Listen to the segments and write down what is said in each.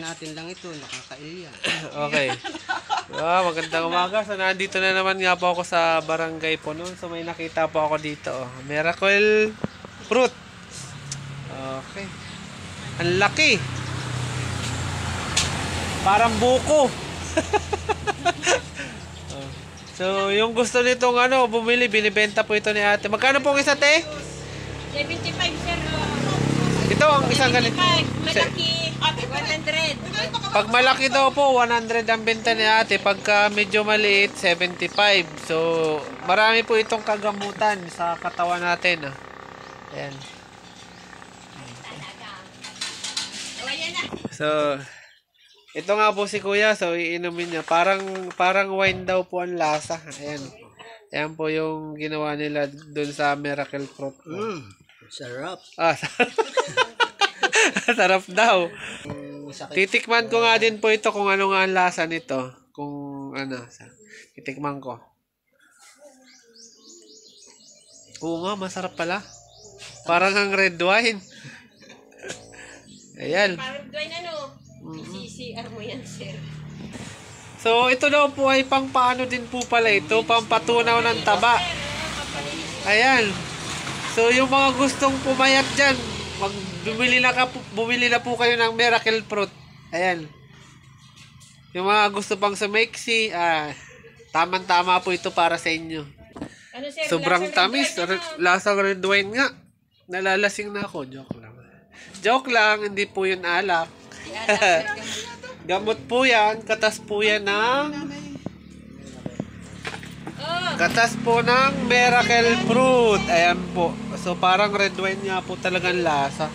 natin lang ito, nakakailya. Okay. Magandang umaga. So, nandito na naman nga po ako sa Barangay Punon. So, may nakita po ako dito. Miracle fruit. Okay. Ang laki. Parang buko. So, yung gusto nitong bumili, binibenta po ito ni ate. Magkano po ang isa, te? 75, sir. Ito ang isang ganito. Malaki, 100. Pag malaki daw po, 100 ang benta ni ate. Pagka medyo maliit, 75. So, marami po itong kagamutan sa katawan natin. Ayan. So, ito nga po si kuya. So, iinumin niya. Parang wine daw po ang lasa. Ayan. Ayan po yung ginawa nila dun sa Miracle Fruit. Sarap. Sarap daw. Titikman ko nga din po ito kung ano nga ang lasa nito. Kung titikman ko. Oo nga, masarap pala. Parang ang red wine. Ayan. Parang doon CCR mo yan, sir. So, ito daw po ay pang paano din po pala ito. Pampatunaw ng taba. Ayan. So, yung mga gustong pumayat dyan, bumili na po kayo ng Miracle Fruit. Ayan. Yung mga gusto pang sumeksi, tamang-tama po ito para sa inyo. Ano, sir? Sobrang tamis. Lasang red wine nga. Nalalasing na ako. Joke lang. Joke lang, hindi po yun alak. Gamot po yan. Katas po yan ng Miracle Fruit. Ayan po. So, parang red wine nga po talagang lasa.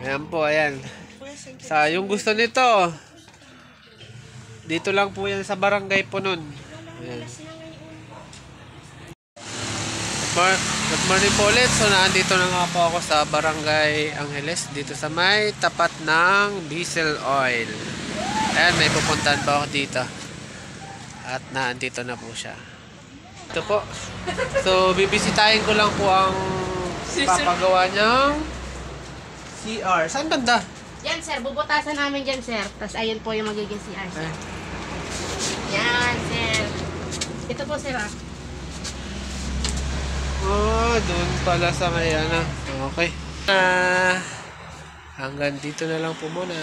Ayan po, ayan. Sa yung gusto nito, dito lang po yan sa Barangay Punon. Ayan. Good morning po ulit. So, naandito na nga po ako sa Barangay Angeles. Dito sa may tapat ng diesel oil. Ayan, may pupuntahan pa ako dito. At naandito na po siya. Ito po. So, bibisitahin ko lang po ang papagawa niyang CR. Saan banda? Yan, sir. Bubutasan namin dyan, sir. Tapos, ayun po yung magiging CR, sir. Yan, sir. Ito po, sir, Doon pala sa may Okay. Hanggang dito na lang po muna.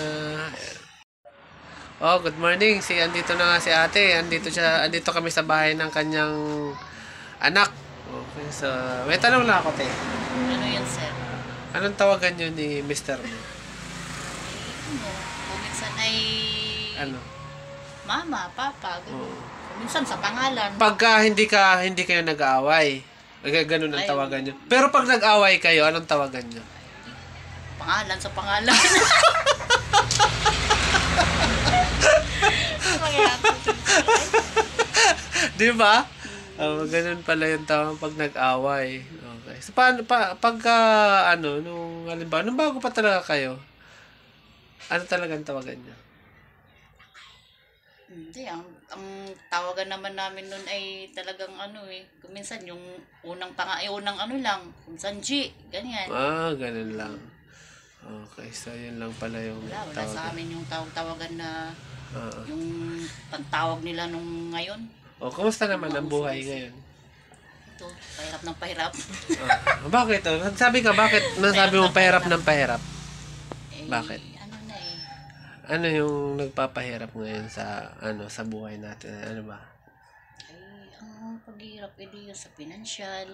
Good morning. Andito na nga si ate. Andito kami sa bahay ng kanyang anak. Okay, so may tanong lang ako, te. Ano yan, sir? Anong tawagan nyo ni Mr. mo? Kung minsan ay mama, papa, gano'n. Minsan sa pangalan. Pagka hindi kayo nag-aaway, ganun ang tawagan nyo. Pero pag nag-aaway kayo, anong tawagan nyo? Pangalan sa pangalan. Di ba? Ganun pala yung tawag pag nag-away. Okay. So, paano, pagka, nung bago pa talaga kayo, ano talagang tawagan niya? Hindi, ang tawagan naman namin nun ay talagang kung minsan yung unang lang, kung G, ganyan. Ganun lang. Okay, so yun lang pala yung wala sa amin yung tawagan na yung pantawag nila nung ngayon. Kumusta naman ang buhay ngayon? Ito, pahirap ng pahirap. Bakit? Sabi ka, bakit nasabi mo pahirap ng pahirap? Bakit? Ano yung nagpapahirap ngayon sa sa buhay natin? Ano ba? Ang paghihirap sa financial,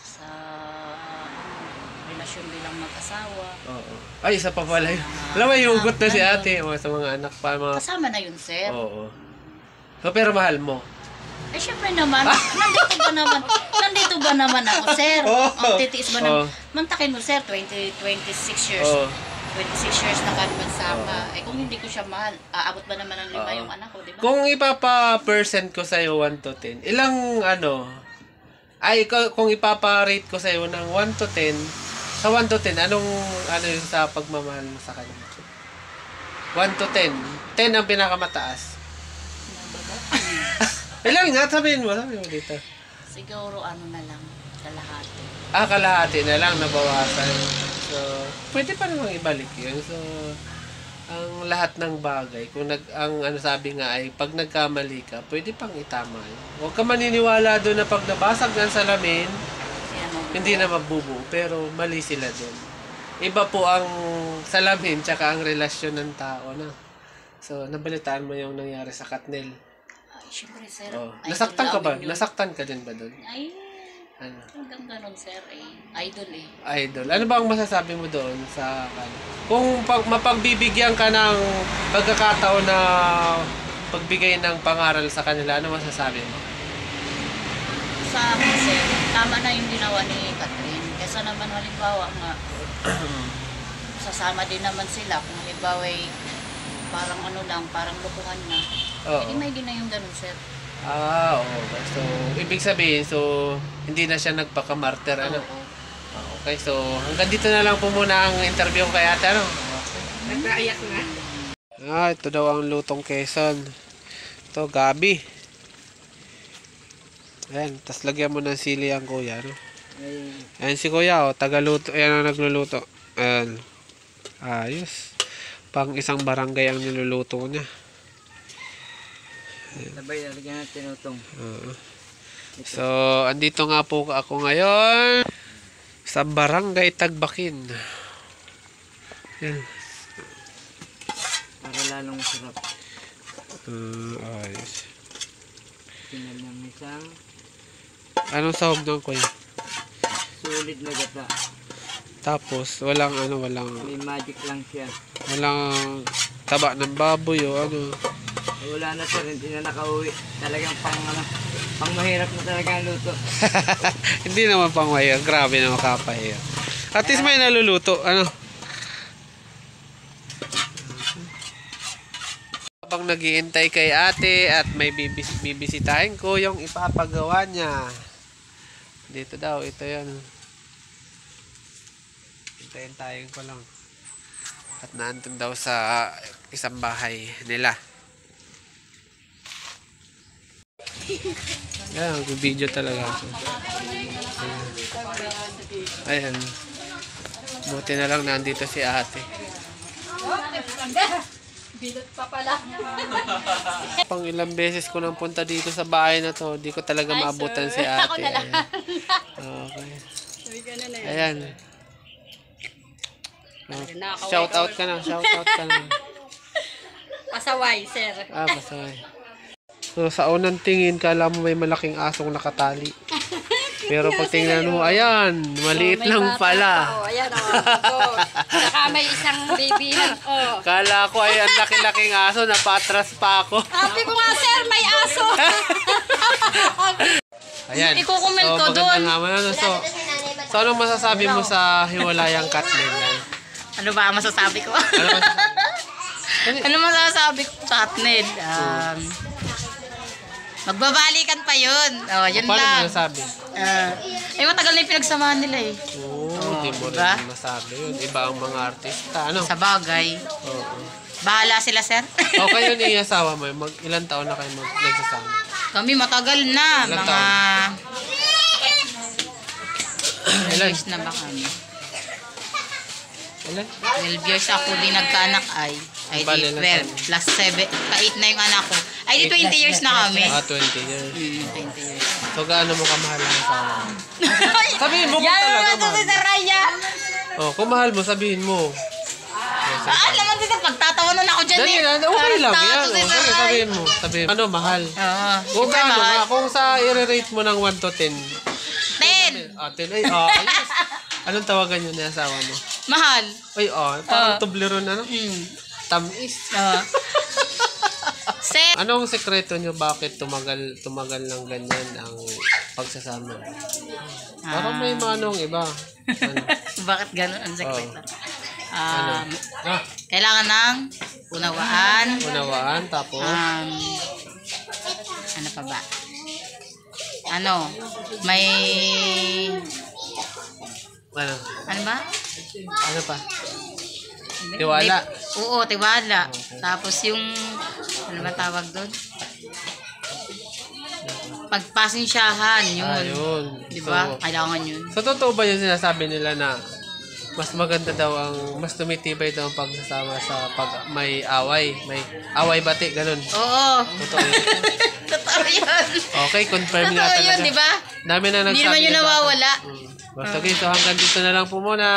sa relasyon bilang mag-asawa. Ay, isa pa pala yun. Alam mo, yugot na si ate sa mga anak pa. Kasama na yun, sir. Oo. So, pero mahal mo? Syempre naman. Nandito ba naman ako, sir? Ang titiis ba naman? Mantakin mo, sir, 26 years. 26 years na kami magsama. Kung hindi ko siya mahal, aabot ba naman ng 5 yung anak ko, di ba? Kung ipapa-percent ko sa'yo 1 to 10, ilang kung ipapa-rate ko sa'yo ng 1 to 10, sa 1 to 10, anong yung sa pagmamahal mo sa kanya? 1 to 10. 10 ang pinakamataas. Ilan nga? Sabihin mo dito. Siguro na lang, kalahati. Kalahati na lang, nabawasan. So, pwede pa namang ibalik yun. So, ang lahat ng bagay, kung ang ano sabi nga ay, pag nagkamali ka, pwede pang itama yun. Huwag ka maniniwala doon na pag nabasag ng salamin, hindi na mabubuo, pero mali sila doon. Iba po ang salamin, tsaka ang relasyon ng tao na. So, nabalitaan mo yung nangyari sa Katnil. Ay, syempre, sir. Oh. Idol Nasaktan ka ba? namin yun. Nasaktan ka din ba doon? Ay, Ano? hanggang ganun, sir. Idol eh. Idol. Ano ba ang masasabi mo doon sa kung mapagbibigyan ka ng pagkakataon na pagbigay ng pangaral sa kanila, ano masasabi mo? Sa akin, sir, tama na yung ginawa ni Catherine. Kesa naman halimbawa nga, sasama din naman sila. Kung halimbawa parang ano lang, parang lukuhan na. Oo. Hindi may na yung ganun, sir. Oo. So, ibig sabihin, so, hindi na siya nagpaka-martyr, ano? Oo. Okay, so, hanggang dito na lang po muna ang interview kay ate, ano? Nagkaiyak na. Ito daw ang lutong Quezon. Ito, gabi. Ayan, tas lagyan mo ng sili ang kuya, no? Ayan si kuya, tagaluto. Ayan ang nagluluto. Ayan. Ayos. Pang isang barangay ang niluluto niya. Sabay, lalagyan natin tinutong. So, andito nga po ako ngayon sa Barangay Tagbakin. Yan. Para lalong masarap. Ayos. Pinalang isang Anong sahog doon, kuya? sulit na gata. Tapos, walang May magic lang siya. walang taba ng baboy o ano. Wala na sir, hindi na nakauwi. Talagang pang mahirap na talaga ang luto. Hindi naman pang mahirap. Grabe na makapahirap. At least may naluluto. Ano? Habang nag-iintay kay ate at may bibisitahin ko yung ipapagawa niya. Dito daw. Ito yan. Hintayin tayo ko lang. At naandun daw sa isang bahay nila. Ayan, video talaga ako. Ayan. Buti na lang nandito si ate. Bilot pa pala. Pang ilang beses ko nang punta dito sa bahay na to, di ko talaga maabutan si ate. Ako na lang. Okay. Ayan. Shout out ka na, shout out ka na. Pasaway, sir. Pasaway. So, sa unang tingin, kala mo may malaking asong nakatali. Pero pag tingnan mo, ayan, maliit lang pala. Oh, ayan oh. Saka may isang babyhan. Oh. Kala ko ay ang laki-laking aso, napatras pa ako. Sabi ko nga, sir, may aso. Ayan. Ikukomment ko maganda dun. nga man, ano. So, anong masasabi mo sa hiwalayang Katnil? Ano ba ang masasabi ko? Ano masasabi? Ano masasabi ko sa Katnil? Magbabalikan pa yun. Oh, yun Paano lang. mo nasabi? Matagal na yung pinagsamahan nila eh. Hindi mo diba? rin masabi yun. Iba ang mga artista. Ano? Sa bagay. Oo. Bahala sila, sir. O kayo ni asawa mo, ilang taon na kayo nagsasama? Kami matagal na. Ilang Mga Ilan? years na ba kami? Ilan? 12 years ako din nagkaanak ay. Ay Bale, di ilan 12 plus 7. Pa-8 na yung anak ko. Ay di 20 years na kami. 20 years. 20 years. So, gaano mo kamahal ang asawa mo? Sabihin mo kung Yan talaga naman to mahal. si Sir Raya. Kung mahal mo, sabihin mo. Naman si Sir, pagtatawanan ako dyan Dali eh. na, okay lang. Parang Yan, tato si Sir sige, Ray. sabihin mo. Sabihin mo. Ano, mahal? Oo. Kung Siyempre, gaano mahal. nga, kung sa i-rate mo ng 1 to 10. 10. 10. Ay, ayos. Anong tawagan yun ni asawa mo? Mahal. Ay, parang Toblerone, ano? Tamis. Sir. Anong sekreto nyo bakit tumagal ng ganyan ang pagsasama? Parang may manong iba. Ano? Bakit ganun ang sekreto? Ano? Kailangan ng unawaan. Unawaan, tapos? Ano pa ba? Ano? May... Ano? Ano ba? Ano pa? Tiwala. Oo, tiwala. Tapos yung... Ano ba tawag doon? Pagpasensyahan, yun. Ayun. Di ba? So, Kailangan yun. totoo ba yung sinasabi nila na mas maganda daw mas tumitibay daw ang pagsasama sa pag may away. May away bati, ganun. Oo. Totoo yun. Totoo yun. Okay, confirm nga Totoo talaga. yun, di ba? Dami na nagsabi. Hindi naman yun na sa akin. nawawala. Basta so hanggang dito na lang po muna.